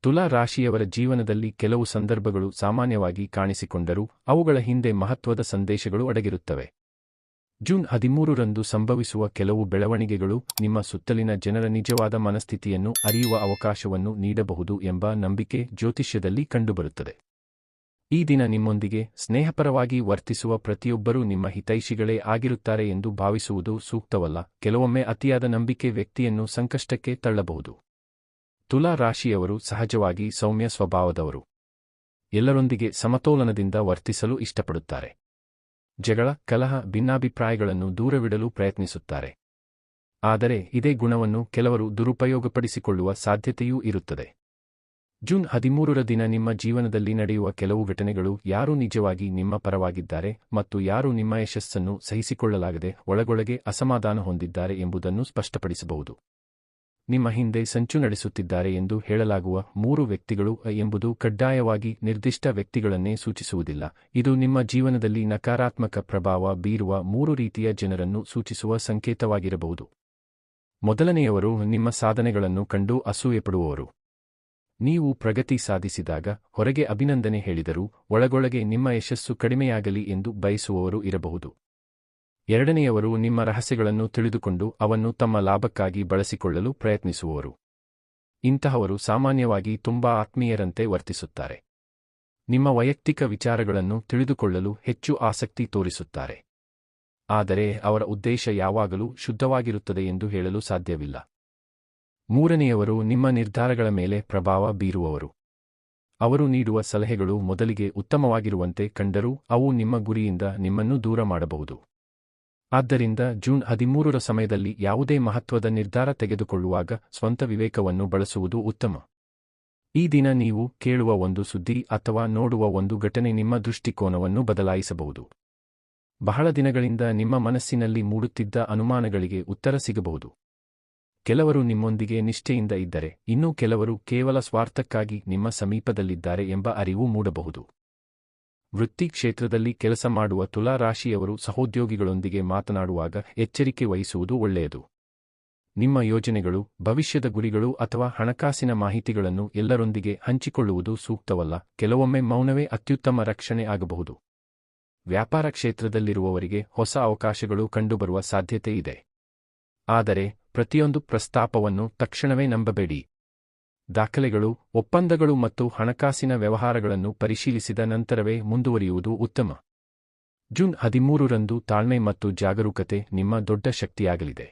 ತುಲಾ ರಾಶಿಯವರ ಜೀವನದಲ್ಲಿ ಕೆಲವು ಸಂದರ್ಭಗಳು ಸಾಮಾನ್ಯವಾಗಿ ಕಾಣಿಸಿಕೊಂಡರೂ ಅವುಗಳ ಹಿಂದೆ ಮಹತ್ವದ ಸಂದೇಶಗಳು ಅಡಗಿರುತ್ತವೆ. ಜೂನ್ 13ರಂದು ಸಂಭವಿಸುವ ಕೆಲವು ಬೆಳವಣಿಗೆಗಳು ನಿಮ್ಮ ಸುತ್ತಲಿನ ಜನರ ನಿಜವಾದ ಮನಸ್ಥಿತಿಯನ್ನು ಅರಿಯುವ ಅವಕಾಶವನ್ನು ನೀಡಬಹುದು ಎಂಬ ನಂಬಿಕೆ ಜ್ಯೋತಿಷ್ಯದಲ್ಲಿ ಕಂಡುಬರುತ್ತದೆ. ಈ ದಿನ ನಿಮ್ಮೊಂದಿಗೆ ಸ್ನೇಹಪರವಾಗಿ ವರ್ತಿಸುವ ಪ್ರತಿಯೊಬ್ಬರೂ ನಿಮ್ಮ ಹಿತೈಷಿಗಳೇ ಆಗಿರುತ್ತಾರೆ ಎಂದು ಭಾವಿಸುವುದು ಸೂಕ್ತವಲ್ಲ. ಕೆಲವೊಮ್ಮೆ ಅತಿಯಾದ ನಂಬಿಕೆ ವ್ಯಕ್ತಿಯನ್ನು ಸಂಕಷ್ಟಕ್ಕೆ ತಳ್ಳಬಹುದು. ತುಲಾ ರಾಶಿಯವರು ಸಹಜವಾಗಿ ಸೌಮ್ಯ ಸ್ವಭಾವದವರು. ಎಲ್ಲರೊಂದಿಗೆ ಸಮತೋಲನದಿಂದ ವರ್ತಿಸಲು ಇಷ್ಟಪಡುತ್ತಾರೆ. ಜಗಳ, ಕಲಹ, ಭಿನ್ನಾಭಿಪ್ರಾಯಗಳನ್ನು ದೂರವಿಡಲು ಪ್ರಯತ್ನಿಸುತ್ತಾರೆ. ಆದರೆ ಇದೇ ಗುಣವನ್ನು ಕೆಲವರು ದುರುಪಯೋಗಪಡಿಸಿಕೊಳ್ಳುವ ಸಾಧ್ಯತೆಯೂ ಇರುತ್ತದೆ. ಜೂನ್ 13ರ ದಿನ ನಿಮ್ಮ ಜೀವನದಲ್ಲಿ ನಡೆಯುವ ಕೆಲವು ಘಟನೆಗಳು ಯಾರು ನಿಜವಾಗಿ ನಿಮ್ಮ ಪರವಾಗಿದ್ದಾರೆ ಮತ್ತು ಯಾರು ನಿಮ್ಮ ಯಶಸ್ಸನ್ನು ಸಹಿಸಿಕೊಳ್ಳಲಾಗದೆ ಒಳಗೊಳಗೆ ಅಸಮಾಧಾನ ಹೊಂದಿದ್ದಾರೆ ಎಂಬುದನ್ನು ಸ್ಪಷ್ಟಪಡಿಸಬಹುದು. ನಿಮ್ಮ ಹಿಂದೆ ಸಂಚು ನಡೆಸುತ್ತಿದ್ದಾರೆ ಎಂದು ಹೇಳಲಾಗುವ 3 ವ್ಯಕ್ತಿಗಳು ಎಂಬುದು ಕಡ್ಡಾಯವಾಗಿ ನಿರ್ದಿಷ್ಟ ವ್ಯಕ್ತಿಗಳನ್ನೇ ಸೂಚಿಸುವುದಿಲ್ಲ. ಇದು ನಿಮ್ಮ ಜೀವನದಲ್ಲಿ ನಕಾರಾತ್ಮಕ ಪ್ರಭಾವ ಬೀರುವ 3 ರೀತಿಯ ಜನರನ್ನು ಸೂಚಿಸುವ ಸಂಕೇತವಾಗಿರಬಹುದು. ಮೊದಲನೆಯವರು ನಿಮ್ಮ ಸಾಧನೆಗಳನ್ನು ಕಂಡು ಅಸೂಯೆಪಡುವವರು. ನೀವು ಪ್ರಗತಿ ಸಾಧಿಸಿದಾಗ ಹೊರಗೆ ಅಭಿನಂದನೆ ಹೇಳಿದರೂ ಒಳಗೊಳಗೆ ನಿಮ್ಮ ಯಶಸ್ಸು ಕಡಿಮೆಯಾಗಲಿ ಎಂದು ಬಯಸುವವರು ಇರಬಹುದು. ಎರಡನೆಯವರು ನಿಮ್ಮ ರಹಸ್ಯಗಳನ್ನು ತಿಳಿದುಕೊಂಡು ಅವನ್ನು ತಮ್ಮ ಲಾಭಕ್ಕಾಗಿ ಬಳಸಿಕೊಳ್ಳಲು ಪ್ರಯತ್ನಿಸುವವರು. ಇಂತಹವರು ಸಾಮಾನ್ಯವಾಗಿ ತುಂಬಾ ಆತ್ಮೀಯರಂತೆ ವರ್ತಿಸುತ್ತಾರೆ. ನಿಮ್ಮ ವೈಯಕ್ತಿಕ ವಿಚಾರಗಳನ್ನು ತಿಳಿದುಕೊಳ್ಳಲು ಹೆಚ್ಚು ಆಸಕ್ತಿ ತೋರಿಸುತ್ತಾರೆ. ಆದರೆ ಅವರ ಉದ್ದೇಶ ಯಾವಾಗಲೂ ಶುದ್ಧವಾಗಿರುತ್ತದೆ ಎಂದು ಹೇಳಲು ಸಾಧ್ಯವಿಲ್ಲ. ಮೂರನೆಯವರು ನಿಮ್ಮ ನಿರ್ಧಾರಗಳ ಮೇಲೆ ಪ್ರಭಾವ ಬೀರುವವರು. ಅವರು ನೀಡುವ ಸಲಹೆಗಳು ಮೊದಲಿಗೆ ಉತ್ತಮವಾಗಿರುವಂತೆ ಕಂಡರೂ ಅವು ನಿಮ್ಮ ಗುರಿಯಿಂದ ನಿಮ್ಮನ್ನು ದೂರ ಮಾಡಬಹುದು. ಆದ್ದರಿಂದ ಜೂನ್ 13ರ ಸಮಯದಲ್ಲಿ ಯಾವುದೇ ಮಹತ್ವದ ನಿರ್ಧಾರ ತೆಗೆದುಕೊಳ್ಳುವಾಗ ಸ್ವಂತ ವಿವೇಕವನ್ನು ಬಳಸುವುದು ಉತ್ತಮ. ಈ ದಿನ ನೀವು ಕೇಳುವ ಒಂದು ಸುದ್ದಿ ಅಥವಾ ನೋಡುವ ಒಂದು ಘಟನೆ ನಿಮ್ಮ ದೃಷ್ಟಿಕೋನವನ್ನು ಬದಲಾಯಿಸಬಹುದು. ಬಹಳ ದಿನಗಳಿಂದ ನಿಮ್ಮ ಮನಸ್ಸಿನಲ್ಲಿ ಮೂಡುತ್ತಿದ್ದ ಅನುಮಾನಗಳಿಗೆ ಉತ್ತರ ಸಿಗಬಹುದು. ಕೆಲವರು ನಿಮ್ಮೊಂದಿಗೆ ನಿಷ್ಠೆಯಿಂದ ಇದ್ದರೆ, ಇನ್ನೂ ಕೆಲವರು ಕೇವಲ ಸ್ವಾರ್ಥಕ್ಕಾಗಿ ನಿಮ್ಮ ಸಮೀಪದಲ್ಲಿದ್ದಾರೆ ಎಂಬ ಅರಿವು ಮೂಡಬಹುದು. ವೃತ್ತಿ ಕ್ಷೇತ್ರದಲ್ಲಿ ಕೆಲಸ ಮಾಡುವ ತುಲಾ ರಾಶಿಯವರು ಸಹೋದ್ಯೋಗಿಗಳೊಂದಿಗೆ ಮಾತನಾಡುವಾಗ ಎಚ್ಚರಿಕೆ ವಹಿಸುವುದು ಒಳ್ಳೆಯದು. ನಿಮ್ಮ ಯೋಜನೆಗಳು, ಭವಿಷ್ಯದ ಗುರಿಗಳು ಅಥವಾ ಹಣಕಾಸಿನ ಮಾಹಿತಿಗಳನ್ನು ಎಲ್ಲರೊಂದಿಗೆ ಹಂಚಿಕೊಳ್ಳುವುದು ಸೂಕ್ತವಲ್ಲ. ಕೆಲವೊಮ್ಮೆ ಮೌನವೇ ಅತ್ಯುತ್ತಮ ರಕ್ಷಣೆ ಆಗಬಹುದು. ವ್ಯಾಪಾರ ಕ್ಷೇತ್ರದಲ್ಲಿರುವವರಿಗೆ ಹೊಸ ಅವಕಾಶಗಳು ಕಂಡುಬರುವ ಸಾಧ್ಯತೆ ಇದೆ. ಆದರೆ ಪ್ರತಿಯೊಂದು ಪ್ರಸ್ತಾಪವನ್ನು ತಕ್ಷಣವೇ ನಂಬಬೇಡಿ. ದಾಖಲೆಗಳು, ಒಪ್ಪಂದಗಳು ಮತ್ತು ಹಣಕಾಸಿನ ವ್ಯವಹಾರಗಳನ್ನು ಪರಿಶೀಲಿಸಿದ ನಂತರವೇ ಮುಂದುವರಿಯುವುದು ಉತ್ತಮ. ಜೂನ್ 13ರಂದು ತಾಳ್ಮೆ ಮತ್ತು ಜಾಗರೂಕತೆ ನಿಮ್ಮ ದೊಡ್ಡ ಶಕ್ತಿಯಾಗಲಿದೆ.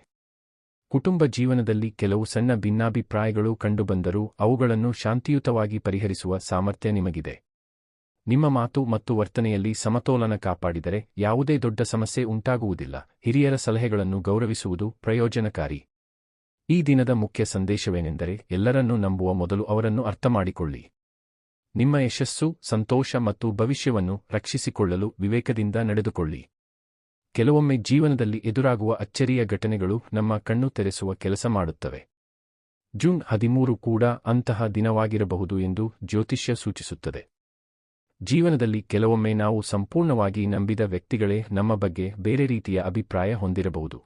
ಕುಟುಂಬ ಜೀವನದಲ್ಲಿ ಕೆಲವು ಸಣ್ಣ ಭಿನ್ನಾಭಿಪ್ರಾಯಗಳು ಕಂಡುಬಂದರೂ ಅವುಗಳನ್ನು ಶಾಂತಿಯುತವಾಗಿ ಪರಿಹರಿಸುವ ಸಾಮರ್ಥ್ಯ ನಿಮಗಿದೆ. ನಿಮ್ಮ ಮಾತು ಮತ್ತು ವರ್ತನೆಯಲ್ಲಿ ಸಮತೋಲನ ಕಾಪಾಡಿದರೆ ಯಾವುದೇ ದೊಡ್ಡ ಸಮಸ್ಯೆ ಉಂಟಾಗುವುದಿಲ್ಲ. ಹಿರಿಯರ ಸಲಹೆಗಳನ್ನು ಗೌರವಿಸುವುದು ಪ್ರಯೋಜನಕಾರಿ. ಈ ದಿನದ ಮುಖ್ಯ ಸಂದೇಶವೇನೆಂದರೆ, ಎಲ್ಲರನ್ನೂ ನಂಬುವ ಮೊದಲು ಅವರನ್ನು ಅರ್ಥಮಾಡಿಕೊಳ್ಳಿ. ನಿಮ್ಮ ಯಶಸ್ಸು, ಸಂತೋಷ ಮತ್ತು ಭವಿಷ್ಯವನ್ನು ರಕ್ಷಿಸಿಕೊಳ್ಳಲು ವಿವೇಕದಿಂದ ನಡೆದುಕೊಳ್ಳಿ. ಕೆಲವೊಮ್ಮೆ ಜೀವನದಲ್ಲಿ ಎದುರಾಗುವ ಅಚ್ಚರಿಯ ಘಟನೆಗಳು ನಮ್ಮ ಕಣ್ಣು ತೆರೆಸುವ ಕೆಲಸ ಮಾಡುತ್ತವೆ. ಜೂನ್ 13 ಕೂಡ ಅಂತಹ ದಿನವಾಗಿರಬಹುದು ಎಂದು ಜ್ಯೋತಿಷ್ಯ ಸೂಚಿಸುತ್ತದೆ. ಜೀವನದಲ್ಲಿ ಕೆಲವೊಮ್ಮೆ ನಾವು ಸಂಪೂರ್ಣವಾಗಿ ನಂಬಿದ ವ್ಯಕ್ತಿಗಳೇ ನಮ್ಮ ಬಗ್ಗೆ ಬೇರೆ ರೀತಿಯ ಅಭಿಪ್ರಾಯ ಹೊಂದಿರಬಹುದು.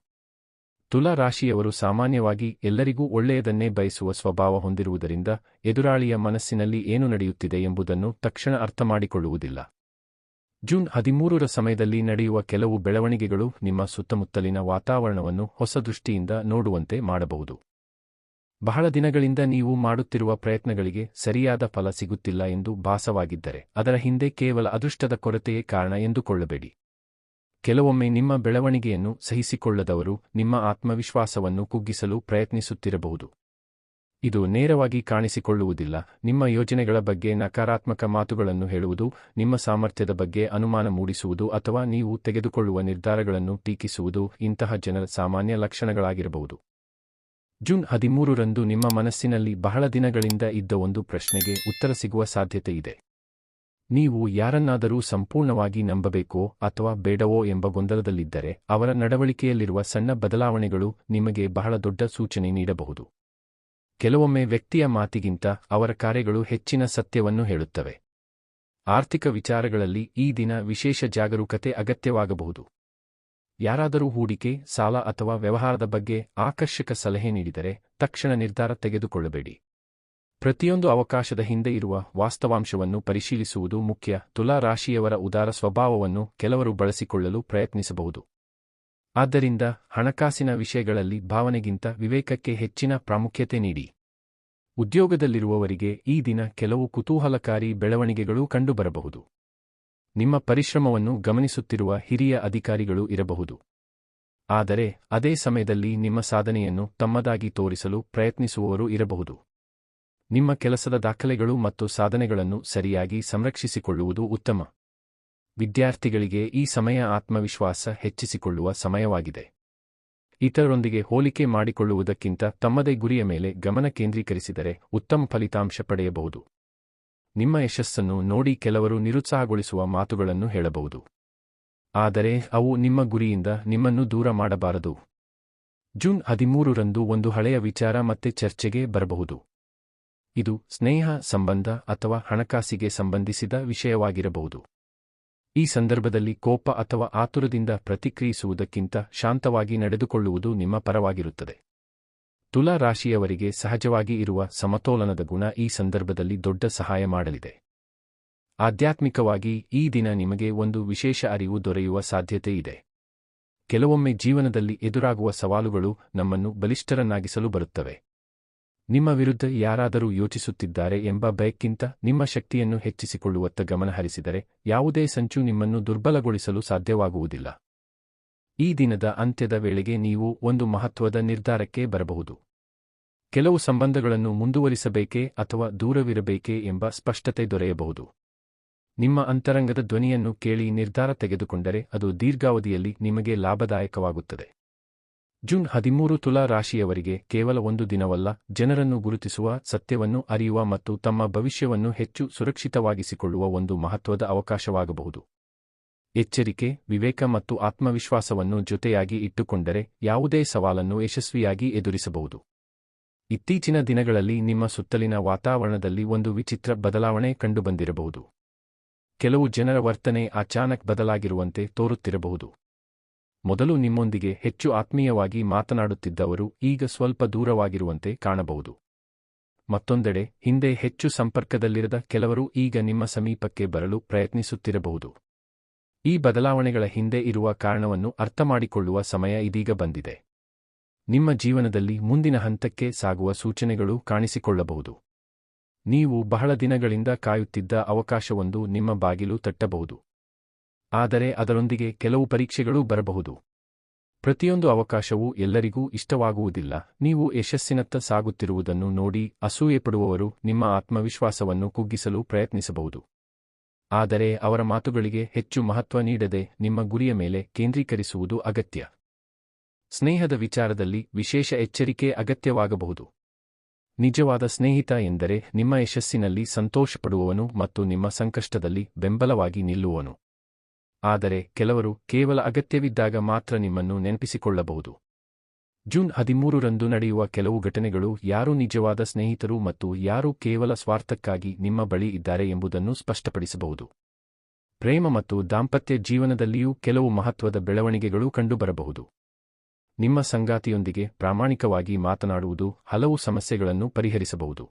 ತುಲಾ ರಾಶಿಯವರು ಸಾಮಾನ್ಯವಾಗಿ ಎಲ್ಲರಿಗೂ ಒಳ್ಳೆಯದನ್ನೇ ಬಯಸುವ ಸ್ವಭಾವ ಹೊಂದಿರುವುದರಿಂದ ಎದುರಾಳಿಯ ಮನಸ್ಸಿನಲ್ಲಿ ಏನು ನಡೆಯುತ್ತಿದೆ ಎಂಬುದನ್ನು ತಕ್ಷಣ ಅರ್ಥಮಾಡಿಕೊಳ್ಳುವುದಿಲ್ಲ. ಜೂನ್ 13ರ ಸಮಯದಲ್ಲಿ ನಡೆಯುವ ಕೆಲವು ಬೆಳವಣಿಗೆಗಳು ನಿಮ್ಮ ಸುತ್ತಮುತ್ತಲಿನ ವಾತಾವರಣವನ್ನು ಹೊಸ ದೃಷ್ಟಿಯಿಂದ ನೋಡುವಂತೆ ಮಾಡಬಹುದು. ಬಹಳ ದಿನಗಳಿಂದ ನೀವು ಮಾಡುತ್ತಿರುವ ಪ್ರಯತ್ನಗಳಿಗೆ ಸರಿಯಾದ ಫಲ ಸಿಗುತ್ತಿಲ್ಲ ಎಂದು ಭಾಸವಾಗಿದ್ದರೆ ಅದರ ಹಿಂದೆ ಕೇವಲ ಅದೃಷ್ಟದ ಕೊರತೆಯೇ ಕಾರಣ ಎಂದುಕೊಳ್ಳಬೇಡಿ. ಕೆಲವೊಮ್ಮೆ ನಿಮ್ಮ ಬೆಳವಣಿಗೆಯನ್ನು ಸಹಿಸಿಕೊಳ್ಳದವರು ನಿಮ್ಮ ಆತ್ಮವಿಶ್ವಾಸವನ್ನು ಕುಗ್ಗಿಸಲು ಪ್ರಯತ್ನಿಸುತ್ತಿರಬಹುದು. ಇದು ನೇರವಾಗಿ ಕಾಣಿಸಿಕೊಳ್ಳುವುದಿಲ್ಲ. ನಿಮ್ಮ ಯೋಜನೆಗಳ ಬಗ್ಗೆ ನಕಾರಾತ್ಮಕ ಮಾತುಗಳನ್ನು ಹೇಳುವುದು, ನಿಮ್ಮ ಸಾಮರ್ಥ್ಯದ ಬಗ್ಗೆ ಅನುಮಾನ ಮೂಡಿಸುವುದು ಅಥವಾ ನೀವು ತೆಗೆದುಕೊಳ್ಳುವ ನಿರ್ಧಾರಗಳನ್ನು ಟೀಕಿಸುವುದು ಇಂತಹ ಜನರ ಸಾಮಾನ್ಯ ಲಕ್ಷಣಗಳಾಗಿರಬಹುದು. ಜೂನ್ 13ರಂದು ನಿಮ್ಮ ಮನಸ್ಸಿನಲ್ಲಿ ಬಹಳ ದಿನಗಳಿಂದ ಇದ್ದ ಒಂದು ಪ್ರಶ್ನೆಗೆ ಉತ್ತರ ಸಿಗುವ ಸಾಧ್ಯತೆ ಇದೆ. ನೀವು ಯಾರನ್ನಾದರೂ ಸಂಪೂರ್ಣವಾಗಿ ನಂಬಬೇಕೋ ಅಥವಾ ಬೇಡವೋ ಎಂಬ ಗೊಂದಲದಲ್ಲಿದ್ದರೆ ಅವರ ನಡವಳಿಕೆಯಲ್ಲಿರುವ ಸಣ್ಣ ಬದಲಾವಣೆಗಳು ನಿಮಗೆ ಬಹಳ ದೊಡ್ಡ ಸೂಚನೆ ನೀಡಬಹುದು. ಕೆಲವೊಮ್ಮೆ ವ್ಯಕ್ತಿಯ ಮಾತಿಗಿಂತ ಅವರ ಕಾರ್ಯಗಳು ಹೆಚ್ಚಿನ ಸತ್ಯವನ್ನು ಹೇಳುತ್ತವೆ. ಆರ್ಥಿಕ ವಿಚಾರಗಳಲ್ಲಿ ಈ ದಿನ ವಿಶೇಷ ಜಾಗರೂಕತೆ ಅಗತ್ಯವಾಗಬಹುದು. ಯಾರಾದರೂ ಹೂಡಿಕೆ, ಸಾಲ ಅಥವಾ ವ್ಯವಹಾರದ ಬಗ್ಗೆ ಆಕರ್ಷಕ ಸಲಹೆ ನೀಡಿದರೆ ತಕ್ಷಣ ನಿರ್ಧಾರ ತೆಗೆದುಕೊಳ್ಳಬೇಡಿ. ಪ್ರತಿಯೊಂದು ಅವಕಾಶದ ಹಿಂದೆ ಇರುವ ವಾಸ್ತವಾಂಶವನ್ನು ಪರಿಶೀಲಿಸುವುದು ಮುಖ್ಯ. ತುಲಾ ರಾಶಿಯವರ ಉದಾರ ಸ್ವಭಾವವನ್ನು ಕೆಲವರು ಬಳಸಿಕೊಳ್ಳಲು ಪ್ರಯತ್ನಿಸಬಹುದು. ಆದ್ದರಿಂದ ಹಣಕಾಸಿನ ವಿಷಯಗಳಲ್ಲಿ ಭಾವನೆಗಿಂತ ವಿವೇಕಕ್ಕೆ ಹೆಚ್ಚಿನ ಪ್ರಾಮುಖ್ಯತೆ ನೀಡಿ. ಉದ್ಯೋಗದಲ್ಲಿರುವವರಿಗೆ ಈ ದಿನ ಕೆಲವು ಕುತೂಹಲಕಾರಿ ಬೆಳವಣಿಗೆಗಳು ಕಂಡುಬರಬಹುದು. ನಿಮ್ಮ ಪರಿಶ್ರಮವನ್ನು ಗಮನಿಸುತ್ತಿರುವ ಹಿರಿಯ ಅಧಿಕಾರಿಗಳು ಇರಬಹುದು. ಆದರೆ ಅದೇ ಸಮಯದಲ್ಲಿ ನಿಮ್ಮ ಸಾಧನೆಯನ್ನು ತಮ್ಮದಾಗಿ ತೋರಿಸಲು ಪ್ರಯತ್ನಿಸುವವರು ಇರಬಹುದು. ನಿಮ್ಮ ಕೆಲಸದ ದಾಖಲೆಗಳು ಮತ್ತು ಸಾಧನೆಗಳನ್ನು ಸರಿಯಾಗಿ ಸಂರಕ್ಷಿಸಿಕೊಳ್ಳುವುದು ಉತ್ತಮ. ವಿದ್ಯಾರ್ಥಿಗಳಿಗೆ ಈ ಸಮಯ ಆತ್ಮವಿಶ್ವಾಸ ಹೆಚ್ಚಿಸಿಕೊಳ್ಳುವ ಸಮಯವಾಗಿದೆ. ಇತರರೊಂದಿಗೆ ಹೋಲಿಕೆ ಮಾಡಿಕೊಳ್ಳುವುದಕ್ಕಿಂತ ತಮ್ಮದೇ ಗುರಿಯ ಮೇಲೆ ಗಮನ ಕೇಂದ್ರೀಕರಿಸಿದರೆ ಉತ್ತಮ ಫಲಿತಾಂಶ ಪಡೆಯಬಹುದು. ನಿಮ್ಮ ಯಶಸ್ಸನ್ನು ನೋಡಿ ಕೆಲವರು ನಿರುತ್ಸಾಹಗೊಳಿಸುವ ಮಾತುಗಳನ್ನು ಹೇಳಬಹುದು. ಆದರೆ ಅವು ನಿಮ್ಮ ಗುರಿಯಿಂದ ನಿಮ್ಮನ್ನು ದೂರ ಮಾಡಬಾರದು. ಜೂನ್ 13ರಂದು ಒಂದು ಹಳೆಯ ವಿಚಾರ ಮತ್ತೆ ಚರ್ಚೆಗೆ ಬರಬಹುದು. ಇದು ಸ್ನೇಹ, ಸಂಬಂಧ ಅಥವಾ ಹಣಕಾಸಿಗೆ ಸಂಬಂಧಿಸಿದ ವಿಷಯವಾಗಿರಬಹುದು. ಈ ಸಂದರ್ಭದಲ್ಲಿ ಕೋಪ ಅಥವಾ ಆತುರದಿಂದ ಪ್ರತಿಕ್ರಿಯಿಸುವುದಕ್ಕಿಂತ ಶಾಂತವಾಗಿ ನಡೆದುಕೊಳ್ಳುವುದು ನಿಮ್ಮ ಪರವಾಗಿರುತ್ತದೆ. ತುಲಾ ರಾಶಿಯವರಿಗೆ ಸಹಜವಾಗಿ ಇರುವ ಸಮತೋಲನದ ಗುಣ ಈ ಸಂದರ್ಭದಲ್ಲಿ ದೊಡ್ಡ ಸಹಾಯ ಮಾಡಲಿದೆ. ಆಧ್ಯಾತ್ಮಿಕವಾಗಿ ಈ ದಿನ ನಿಮಗೆ ಒಂದು ವಿಶೇಷ ಅರಿವು ದೊರೆಯುವ ಸಾಧ್ಯತೆ ಇದೆ. ಕೆಲವೊಮ್ಮೆ ಜೀವನದಲ್ಲಿ ಎದುರಾಗುವ ಸವಾಲುಗಳು ನಮ್ಮನ್ನು ಬಲಿಷ್ಠರನ್ನಾಗಿಸಲು ಬರುತ್ತವೆ. ನಿಮ್ಮ ವಿರುದ್ಧ ಯಾರಾದರೂ ಯೋಚಿಸುತ್ತಿದ್ದಾರೆ ಎಂಬ ಭಯಕ್ಕಿಂತ ನಿಮ್ಮ ಶಕ್ತಿಯನ್ನು ಹೆಚ್ಚಿಸಿಕೊಳ್ಳುವತ್ತ ಗಮನಹರಿಸಿದರೆ ಯಾವುದೇ ಸಂಚು ನಿಮ್ಮನ್ನು ದುರ್ಬಲಗೊಳಿಸಲು ಸಾಧ್ಯವಾಗುವುದಿಲ್ಲ. ಈ ದಿನದ ಅಂತ್ಯದ ವೇಳೆಗೆ ನೀವು ಒಂದು ಮಹತ್ವದ ನಿರ್ಧಾರಕ್ಕೆ ಬರಬಹುದು. ಕೆಲವು ಸಂಬಂಧಗಳನ್ನು ಮುಂದುವರಿಸಬೇಕೇ ಅಥವಾ ದೂರವಿರಬೇಕೇ ಎಂಬ ಸ್ಪಷ್ಟತೆ ದೊರೆಯಬಹುದು. ನಿಮ್ಮ ಅಂತರಂಗದ ಧ್ವನಿಯನ್ನು ಕೇಳಿ ನಿರ್ಧಾರ ತೆಗೆದುಕೊಂಡರೆ ಅದು ದೀರ್ಘಾವಧಿಯಲ್ಲಿ ನಿಮಗೆ ಲಾಭದಾಯಕವಾಗುತ್ತದೆ. ಜೂನ್ 13 ತುಲಾ ರಾಶಿಯವರಿಗೆ ಕೇವಲ ಒಂದು ದಿನವಲ್ಲ, ಜನರನ್ನು ಗುರುತಿಸುವ, ಸತ್ಯವನ್ನು ಅರಿಯುವ ಮತ್ತು ತಮ್ಮ ಭವಿಷ್ಯವನ್ನು ಹೆಚ್ಚು ಸುರಕ್ಷಿತವಾಗಿಸಿಕೊಳ್ಳುವ ಒಂದು ಮಹತ್ವದ ಅವಕಾಶವಾಗಬಹುದು. ಎಚ್ಚರಿಕೆ, ವಿವೇಕ ಮತ್ತು ಆತ್ಮವಿಶ್ವಾಸವನ್ನು ಜೊತೆಯಾಗಿ ಇಟ್ಟುಕೊಂಡರೆ ಯಾವುದೇ ಸವಾಲನ್ನು ಯಶಸ್ವಿಯಾಗಿ ಎದುರಿಸಬಹುದು. ಇತ್ತೀಚಿನ ದಿನಗಳಲ್ಲಿ ನಿಮ್ಮ ಸುತ್ತಲಿನ ವಾತಾವರಣದಲ್ಲಿ ಒಂದು ವಿಚಿತ್ರ ಬದಲಾವಣೆ ಕಂಡುಬಂದಿರಬಹುದು. ಕೆಲವು ಜನರ ವರ್ತನೆ ಅಚಾನಕ್ ಬದಲಾಗಿರುವಂತೆ ತೋರುತ್ತಿರಬಹುದು. ಮೊದಲು ನಿಮ್ಮೊಂದಿಗೆ ಹೆಚ್ಚು ಆತ್ಮೀಯವಾಗಿ ಮಾತನಾಡುತ್ತಿದ್ದವರು ಈಗ ಸ್ವಲ್ಪ ದೂರವಾಗಿರುವಂತೆ ಕಾಣಬಹುದು. ಮತ್ತೊಂದೆಡೆ ಹಿಂದೆ ಹೆಚ್ಚು ಸಂಪರ್ಕದಲ್ಲಿರದ ಕೆಲವರು ಈಗ ನಿಮ್ಮ ಸಮೀಪಕ್ಕೆ ಬರಲು ಪ್ರಯತ್ನಿಸುತ್ತಿರಬಹುದು. ಈ ಬದಲಾವಣೆಗಳ ಹಿಂದೆ ಇರುವ ಕಾರಣವನ್ನು ಅರ್ಥಮಾಡಿಕೊಳ್ಳುವ ಸಮಯ ಇದೀಗ ಬಂದಿದೆ. ನಿಮ್ಮ ಜೀವನದಲ್ಲಿ ಮುಂದಿನ ಹಂತಕ್ಕೆ ಸಾಗುವ ಸೂಚನೆಗಳು ಕಾಣಿಸಿಕೊಳ್ಳಬಹುದು. ನೀವು ಬಹಳ ದಿನಗಳಿಂದ ಕಾಯುತ್ತಿದ್ದ ಅವಕಾಶವೊಂದು ನಿಮ್ಮ ಬಾಗಿಲು ತಟ್ಟಬಹುದು. ಆದರೆ ಅದರೊಂದಿಗೆ ಕೆಲವು ಪರೀಕ್ಷೆಗಳೂ ಬರಬಹುದು. ಪ್ರತಿಯೊಂದು ಅವಕಾಶವೂ ಎಲ್ಲರಿಗೂ ಇಷ್ಟವಾಗುವುದಿಲ್ಲ. ನೀವು ಯಶಸ್ಸಿನತ್ತ ಸಾಗುತ್ತಿರುವುದನ್ನು ನೋಡಿ ಅಸೂಯೆಪಡುವವರು ನಿಮ್ಮ ಆತ್ಮವಿಶ್ವಾಸವನ್ನು ಕುಗ್ಗಿಸಲು ಪ್ರಯತ್ನಿಸಬಹುದು. ಆದರೆ ಅವರ ಮಾತುಗಳಿಗೆ ಹೆಚ್ಚು ಮಹತ್ವ ನೀಡದೆ ನಿಮ್ಮ ಗುರಿಯ ಮೇಲೆ ಕೇಂದ್ರೀಕರಿಸುವುದು ಅಗತ್ಯ. ಸ್ನೇಹದ ವಿಚಾರದಲ್ಲಿ ವಿಶೇಷ ಎಚ್ಚರಿಕೆ ಅಗತ್ಯವಾಗಬಹುದು. ನಿಜವಾದ ಸ್ನೇಹಿತ ಎಂದರೆ ನಿಮ್ಮ ಯಶಸ್ಸಿನಲ್ಲಿ ಸಂತೋಷಪಡುವವನು ಮತ್ತು ನಿಮ್ಮ ಸಂಕಷ್ಟದಲ್ಲಿ ಬೆಂಬಲವಾಗಿ ನಿಲ್ಲುವನು. ಆದರೆ ಕೆಲವರು ಕೇವಲ ಅಗತ್ಯವಿದ್ದಾಗ ಮಾತ್ರ ನಿಮ್ಮನ್ನು ನೆನಪಿಸಿಕೊಳ್ಳಬಹುದು. ಜೂನ್ 13ರಂದು ನಡೆಯುವ ಕೆಲವು ಘಟನೆಗಳು ಯಾರು ನಿಜವಾದ ಸ್ನೇಹಿತರು ಮತ್ತು ಯಾರು ಕೇವಲ ಸ್ವಾರ್ಥಕ್ಕಾಗಿ ನಿಮ್ಮ ಬಳಿ ಇದ್ದಾರೆ ಎಂಬುದನ್ನು ಸ್ಪಷ್ಟಪಡಿಸಬಹುದು. ಪ್ರೇಮ ಮತ್ತು ದಾಂಪತ್ಯ ಜೀವನದಲ್ಲಿಯೂ ಕೆಲವು ಮಹತ್ವದ ಬೆಳವಣಿಗೆಗಳು ಕಂಡುಬರಬಹುದು. ನಿಮ್ಮ ಸಂಗಾತಿಯೊಂದಿಗೆ ಪ್ರಾಮಾಣಿಕವಾಗಿ ಮಾತನಾಡುವುದು ಹಲವು ಸಮಸ್ಯೆಗಳನ್ನು ಪರಿಹರಿಸಬಹುದು.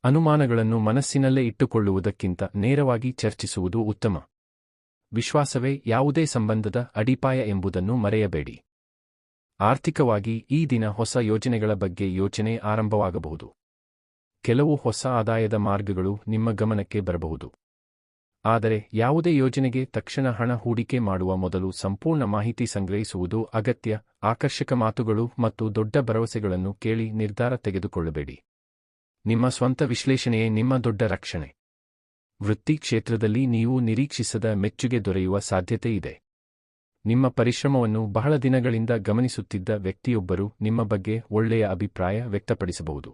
ಅನುಮಾನಗಳನ್ನು ಮನಸ್ಸಿನಲ್ಲೇ ಇಟ್ಟುಕೊಳ್ಳುವುದಕ್ಕಿಂತ ನೇರವಾಗಿ ಚರ್ಚಿಸುವುದು ಉತ್ತಮ. ವಿಶ್ವಾಸವೇ ಯಾವುದೇ ಸಂಬಂಧದ ಅಡಿಪಾಯ ಎಂಬುದನ್ನು ಮರೆಯಬೇಡಿ. ಆರ್ಥಿಕವಾಗಿ ಈ ದಿನ ಹೊಸ ಯೋಜನೆಗಳ ಬಗ್ಗೆ ಯೋಚನೆ ಆರಂಭವಾಗಬಹುದು. ಕೆಲವು ಹೊಸ ಆದಾಯದ ಮಾರ್ಗಗಳು ನಿಮ್ಮ ಗಮನಕ್ಕೆ ಬರಬಹುದು. ಆದರೆ ಯಾವುದೇ ಯೋಜನೆಗೆ ತಕ್ಷಣ ಹಣ ಹೂಡಿಕೆ ಮಾಡುವ ಮೊದಲು ಸಂಪೂರ್ಣ ಮಾಹಿತಿ ಸಂಗ್ರಹಿಸುವುದು ಅಗತ್ಯ. ಆಕರ್ಷಕ ಮಾತುಗಳು ಮತ್ತು ದೊಡ್ಡ ಭರವಸೆಗಳನ್ನು ಕೇಳಿ ನಿರ್ಧಾರ ತೆಗೆದುಕೊಳ್ಳಬೇಡಿ. ನಿಮ್ಮ ಸ್ವಂತ ವಿಶ್ಲೇಷಣೆಯೇ ನಿಮ್ಮ ದೊಡ್ಡ ರಕ್ಷಣೆ. ವೃತ್ತಿ ಕ್ಷೇತ್ರದಲ್ಲಿ ನೀವು ನಿರೀಕ್ಷಿಸದ ಮೆಚ್ಚುಗೆ ದೊರೆಯುವ ಸಾಧ್ಯತೆ ಇದೆ. ನಿಮ್ಮ ಪರಿಶ್ರಮವನ್ನು ಬಹಳ ದಿನಗಳಿಂದ ಗಮನಿಸುತ್ತಿದ್ದ ವ್ಯಕ್ತಿಯೊಬ್ಬರು ನಿಮ್ಮ ಬಗ್ಗೆ ಒಳ್ಳೆಯ ಅಭಿಪ್ರಾಯ ವ್ಯಕ್ತಪಡಿಸಬಹುದು.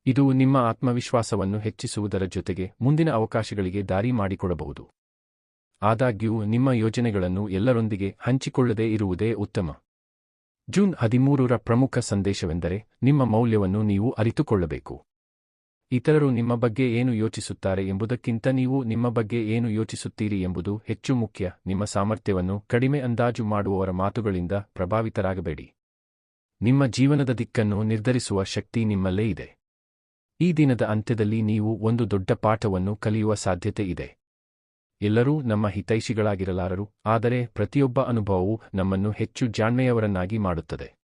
ಇದು ನಿಮ್ಮ ಆತ್ಮವಿಶ್ವಾಸವನ್ನು ಹೆಚ್ಚಿಸುವುದರ ಜೊತೆಗೆ ಮುಂದಿನ ಅವಕಾಶಗಳಿಗೆ ದಾರಿ ಮಾಡಿಕೊಡಬಹುದು. ಆದಾಗ್ಯೂ ನಿಮ್ಮ ಯೋಜನೆಗಳನ್ನು ಎಲ್ಲರೊಂದಿಗೆ ಹಂಚಿಕೊಳ್ಳದೇ ಇರುವುದೇ ಉತ್ತಮ. ಜೂನ್ 13ರ ಪ್ರಮುಖ ಸಂದೇಶವೆಂದರೆ ನಿಮ್ಮ ಮೌಲ್ಯವನ್ನು ನೀವು ಅರಿತುಕೊಳ್ಳಬೇಕು. ಇತರರು ನಿಮ್ಮ ಬಗ್ಗೆ ಏನು ಯೋಚಿಸುತ್ತಾರೆ ಎಂಬುದಕ್ಕಿಂತ ನೀವು ನಿಮ್ಮ ಬಗ್ಗೆ ಏನು ಯೋಚಿಸುತ್ತೀರಿ ಎಂಬುದು ಹೆಚ್ಚು ಮುಖ್ಯ. ನಿಮ್ಮ ಸಾಮರ್ಥ್ಯವನ್ನು ಕಡಿಮೆ ಅಂದಾಜು ಮಾಡುವವರ ಮಾತುಗಳಿಂದ ಪ್ರಭಾವಿತರಾಗಬೇಡಿ. ನಿಮ್ಮ ಜೀವನದ ದಿಕ್ಕನ್ನು ನಿರ್ಧರಿಸುವ ಶಕ್ತಿ ನಿಮ್ಮಲ್ಲೇ ಇದೆ. ಈ ದಿನದ ಅಂತ್ಯದಲ್ಲಿ ನೀವು ಒಂದು ದೊಡ್ಡ ಪಾಠವನ್ನು ಕಲಿಯುವ ಸಾಧ್ಯತೆ ಇದೆ. ಎಲ್ಲರೂ ನಮ್ಮ ಹಿತೈಷಿಗಳಾಗಿರಲಾರರು, ಆದರೆ ಪ್ರತಿಯೊಬ್ಬ ಅನುಭವವು ನಮ್ಮನ್ನು ಹೆಚ್ಚು ಜಾಣ್ಮೆಯವರನ್ನಾಗಿ ಮಾಡುತ್ತದೆ.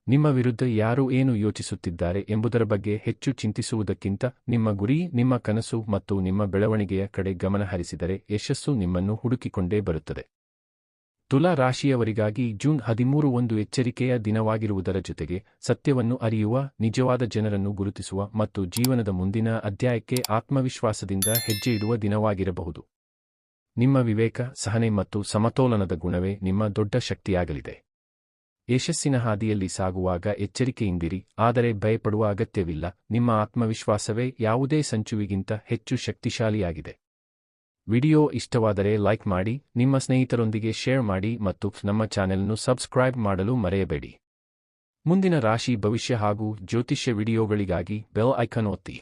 ನಿಮ್ಮ ವಿರುದ್ಧ ಯಾರು ಏನು ಯೋಚಿಸುತ್ತಿದ್ದಾರೆ ಎಂಬುದರ ಬಗ್ಗೆ ಹೆಚ್ಚು ಚಿಂತಿಸುವುದಕ್ಕಿಂತ ನಿಮ್ಮ ಗುರಿ, ನಿಮ್ಮ ಕನಸು ಮತ್ತು ನಿಮ್ಮ ಬೆಳವಣಿಗೆಯ ಕಡೆ ಗಮನ ಹರಿಸಿದರೆ ಯಶಸ್ಸು ನಿಮ್ಮನ್ನು ಹುಡುಕಿಕೊಂಡೇ ಬರುತ್ತದೆ. ತುಲಾ ರಾಶಿಯವರಿಗಾಗಿ ಜೂನ್ 13 ಒಂದು ಎಚ್ಚರಿಕೆಯ ದಿನವಾಗಿರುವುದರ ಜೊತೆಗೆ ಸತ್ಯವನ್ನು ಅರಿಯುವ, ನಿಜವಾದ ಜನರನ್ನು ಗುರುತಿಸುವ ಮತ್ತು ಜೀವನದ ಮುಂದಿನ ಅಧ್ಯಾಯಕ್ಕೆ ಆತ್ಮವಿಶ್ವಾಸದಿಂದ ಹೆಜ್ಜೆ ಇಡುವ ದಿನವಾಗಿರಬಹುದು. ನಿಮ್ಮ ವಿವೇಕ, ಸಹನೆ ಮತ್ತು ಸಮತೋಲನದ ಗುಣವೇ ನಿಮ್ಮ ದೊಡ್ಡ ಶಕ್ತಿಯಾಗಲಿದೆ. ಯಶಸ್ಸಿನ ಹಾದಿಯಲ್ಲಿ ಸಾಗುವಾಗ ಎಚ್ಚರಿಕೆಯಿಂದಿರಿ, ಆದರೆ ಭಯಪಡುವ ಅಗತ್ಯವಿಲ್ಲ. ನಿಮ್ಮ ಆತ್ಮವಿಶ್ವಾಸವೇ ಯಾವುದೇ ಸಂಚುವಿಗಿಂತ ಹೆಚ್ಚು ಶಕ್ತಿಶಾಲಿಯಾಗಿದೆ. ವಿಡಿಯೋ ಇಷ್ಟವಾದರೆ ಲೈಕ್ ಮಾಡಿ, ನಿಮ್ಮ ಸ್ನೇಹಿತರೊಂದಿಗೆ ಶೇರ್ ಮಾಡಿ ಮತ್ತು ನಮ್ಮ ಚಾನೆಲ್‌ನ್ನು ಸಬ್ಸ್ಕ್ರೈಬ್ ಮಾಡಲು ಮರೆಯಬೇಡಿ. ಮುಂದಿನ ರಾಶಿ ಭವಿಷ್ಯ ಹಾಗೂ ಜ್ಯೋತಿಷ್ಯ ವಿಡಿಯೋಗಳಿಗಾಗಿ ಬೆಲ್ ಐಕಾನ್ ಒತ್ತಿ.